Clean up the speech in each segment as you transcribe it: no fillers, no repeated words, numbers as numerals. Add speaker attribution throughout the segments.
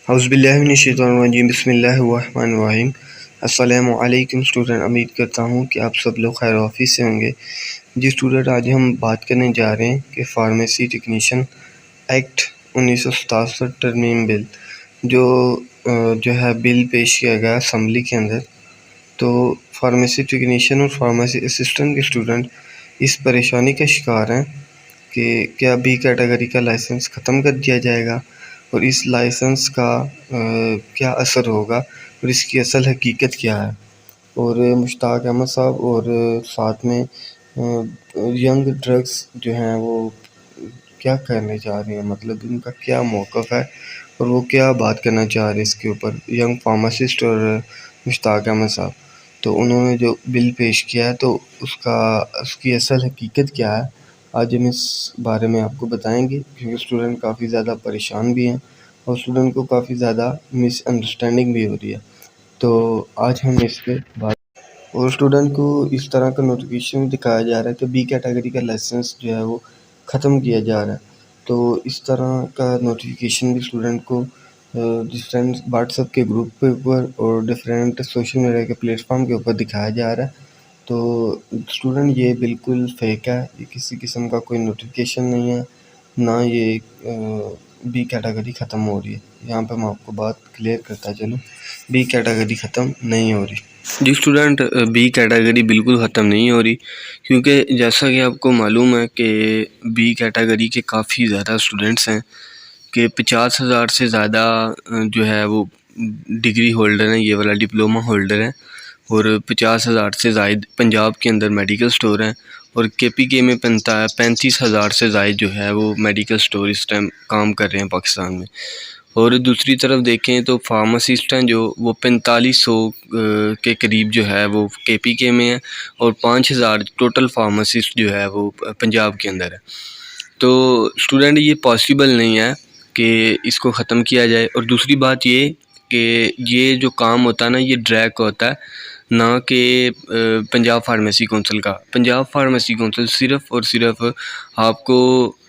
Speaker 1: औज़ुबिल्लाहिमिनश्शैतानिर्रजीम बिस्मिल्लाहिर्रहमानिर्रहीम। अस्सलामु अलैकुम स्टूडेंट, उम्मीद करता हूँ कि आप सब लोग खैर ऑफिस से होंगे। जी स्टूडेंट, आज हम बात करने जा रहे हैं कि फार्मेसी टेक्नीशियन एक्ट 1967 तरमीम बिल जो है बिल पेश किया गया असम्बली के अंदर। तो फार्मेसी टेक्नीशियन और फार्मेसी असिस्टेंट के स्टूडेंट इस परेशानी का शिकार हैं कि क्या बी कैटेगरी का लाइसेंस ख़त्म कर दिया जाएगा और इस लाइसेंस का क्या असर होगा और इसकी असल हकीकत क्या है। और मुश्ताक अहमद साहब और साथ में यंग ड्रग्स जो हैं वो क्या करने जा रहे हैं, मतलब उनका क्या मौक़िफ़ है और वो क्या बात करना चाह रहे हैं इसके ऊपर, यंग फार्मासिस्ट और मुश्ताक अहमद साहब। तो उन्होंने जो बिल पेश किया है तो उसकी असल हकीकत क्या है, आज हम इस बारे में आपको बताएंगे, क्योंकि स्टूडेंट काफ़ी ज़्यादा परेशान भी हैं और स्टूडेंट को काफ़ी ज़्यादा मिसअंडरस्टैंडिंग भी हो रही है। तो आज हम इस पे बात और स्टूडेंट को इस तरह का नोटिफिकेशन दिखाया जा रहा है कि बी कैटेगरी का लाइसेंस जो है वो ख़त्म किया जा रहा है। तो इस तरह का नोटिफिकेशन भी स्टूडेंट को डिफरेंट व्हाट्सएप के ग्रुप के ऊपर और डिफरेंट सोशल मीडिया के प्लेटफॉर्म के ऊपर दिखाया जा रहा है। तो स्टूडेंट ये बिल्कुल फेक है, ये किसी किस्म का कोई नोटिफिकेशन नहीं है, ना ये बी कैटेगरी ख़त्म हो रही है। यहाँ पे मैं आपको बात क्लियर करता चलूँ, बी कैटेगरी ख़त्म नहीं हो रही। जी स्टूडेंट, बी कैटेगरी बिल्कुल ख़त्म नहीं हो रही, क्योंकि जैसा कि आपको मालूम है कि बी कैटेगरी के काफ़ी ज़्यादा स्टूडेंट्स हैं कि 50,000 से ज़्यादा जो है वो डिग्री होल्डर हैं, ये वाला डिप्लोमा होल्डर हैं, और 50,000 से ज़ायद पंजाब के अंदर मेडिकल स्टोर हैं, और KPK में 35,000 से ज़ायद जो है वो मेडिकल स्टोर इस टाइम काम कर रहे हैं पाकिस्तान में। और दूसरी तरफ देखें तो फार्मासिस्ट हैं जो वो 4500 के करीब जो है वो KPK में है, और 5,000 टोटल फार्मासिस्ट जो है वो पंजाब के अंदर है। तो स्टूडेंट ये पॉसिबल नहीं है कि इसको ख़त्म किया जाए। और दूसरी बात ये कि ये जो काम होता है ना, ये ड्रैग होता है, ना कि पंजाब फार्मेसी कौंसिल का। पंजाब फार्मेसी कौंसिल सिर्फ़ और सिर्फ आपको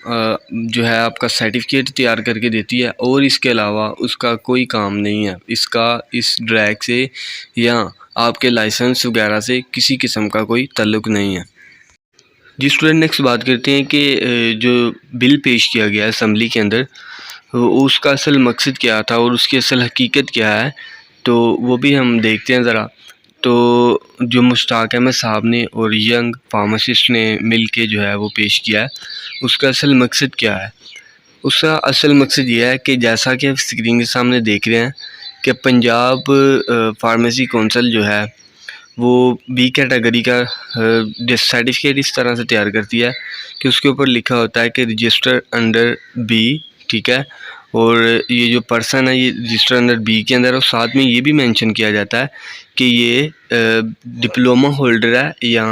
Speaker 1: जो है आपका सर्टिफिकेट तैयार करके देती है, और इसके अलावा उसका कोई काम नहीं है। इसका इस ड्रैग से या आपके लाइसेंस वगैरह से किसी किस्म का कोई ताल्लुक़ नहीं है। जी स्टूडेंट, नेक्स्ट बात करते हैं कि जो बिल पेश किया गया है असम्बली के अंदर, उसका असल मकसद क्या था और उसकी असल हकीकत क्या है, तो वो भी हम देखते हैं ज़रा। तो जो मुश्ताक अहमद साहब ने और यंग फार्मासिस्ट ने मिल के जो है वो पेश किया है, उसका असल मकसद क्या है। उसका असल मकसद ये है कि जैसा कि आप स्क्रीन के सामने देख रहे हैं कि पंजाब फार्मेसी कौंसिल जो है वो बी कैटेगरी का सर्टिफिकेट इस तरह से तैयार करती है कि उसके ऊपर लिखा होता है कि रजिस्टर अंडर बी, ठीक है, और ये जो पर्सन है ये रजिस्टर अंडर बी के अंदर है, और साथ में ये भी मेंशन किया जाता है कि ये डिप्लोमा होल्डर है या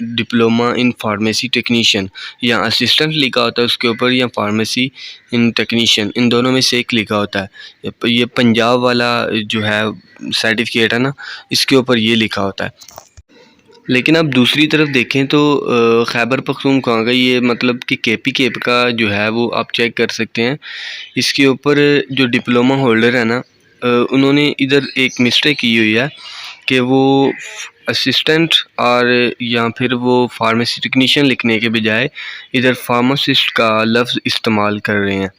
Speaker 1: डिप्लोमा इन फार्मेसी टेक्नीशियन, या असिस्टेंट लिखा होता है उसके ऊपर, या फार्मेसी इन टेक्नीशियन, इन दोनों में से एक लिखा होता है। ये पंजाब वाला जो है सर्टिफिकेट है ना, इसके ऊपर ये लिखा होता है। लेकिन अब दूसरी तरफ देखें तो खैबर पख्तूनख्वा का ये मतलब कि KPK का जो है वो आप चेक कर सकते हैं। इसके ऊपर जो डिप्लोमा होल्डर है ना, उन्होंने इधर एक मिस्टेक की हुई है कि वो असिस्टेंट और या फिर वो फार्मेसी टेक्नीशियन लिखने के बजाय इधर फार्मासिस्ट का लफ्ज़ इस्तेमाल कर रहे हैं।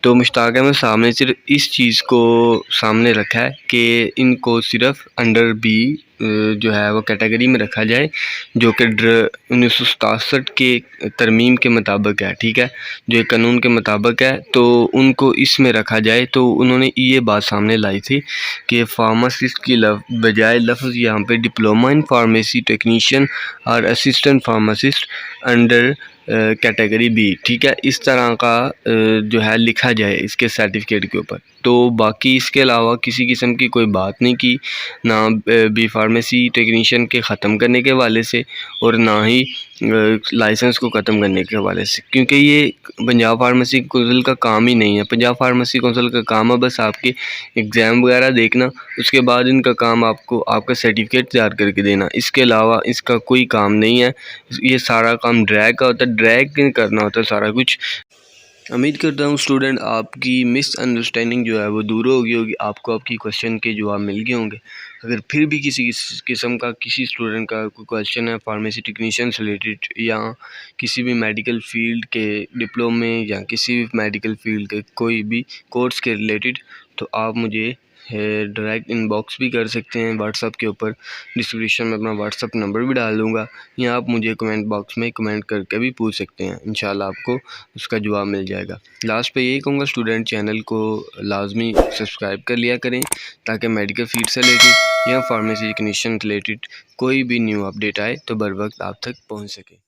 Speaker 1: तो मुश्ताक अहमद साहब ने सिर्फ इस चीज़ को सामने रखा है कि इनको सिर्फ अंडर बी जो है वो कैटेगरी में रखा जाए, जो कि 1967 के तरमीम के मुताबिक है, ठीक है, जो कानून के मुताबिक है, तो उनको इसमें रखा जाए। तो उन्होंने ये बात सामने लाई थी कि फार्मासिस्ट की बजाय लफ्ज़ यहाँ पे डिप्लोमा इन फार्मेसी टेक्नीशियन और assistant pharmacist under category B, ठीक है, इस तरह का जो है लिखा जाए इसके सर्टिफिकेट के ऊपर। तो बाकी इसके अलावा किसी किस्म की कोई बात नहीं की, ना बी फार्मेसी टेक्नीशियन के ख़त्म करने के हवाले से और ना ही लाइसेंस को ख़त्म करने के हवाले से, क्योंकि ये पंजाब फार्मेसी कौंसिल का काम ही नहीं है। पंजाब फार्मेसी कौंसिल का काम है बस आपके एग्ज़ाम वगैरह देखना, उसके बाद इनका काम आपको आपका सर्टिफिकेट तैयार करके देना, इसके अलावा इसका कोई काम नहीं है। ये सारा काम ड्रैग का होता है, ड्रैग करना होता है सारा कुछ। उम्मीद करता हूँ स्टूडेंट आपकी मिसअंडरस्टैंडिंग जो है वो दूर हो गई होगी, आपको आपकी क्वेश्चन के जवाब मिल गए होंगे। अगर फिर भी किसी किस्म का किसी स्टूडेंट का कोई क्वेश्चन है फार्मेसी टेक्नीशियन से रिलेटेड या किसी भी मेडिकल फील्ड के डिप्लोमे या किसी भी मेडिकल फील्ड के कोई भी कोर्स के रिलेटेड, तो आप मुझे डायरेक्ट इनबॉक्स भी कर सकते हैं व्हाट्सअप के ऊपर। डिस्क्रिप्शन में अपना व्हाट्सअप नंबर भी डाल दूँगा, या आप मुझे कमेंट बॉक्स में कमेंट करके भी पूछ सकते हैं। इंशाल्लाह आपको उसका जवाब मिल जाएगा। लास्ट पे यही कहूँगा स्टूडेंट चैनल को लाजमी सब्सक्राइब कर लिया करें, ताकि मेडिकल फील्ड से रिलेटेड या फार्मेसी टेक्नीशियन रिलेटेड कोई भी न्यू अपडेट आए तो बर वक्त आप तक पहुँच सके।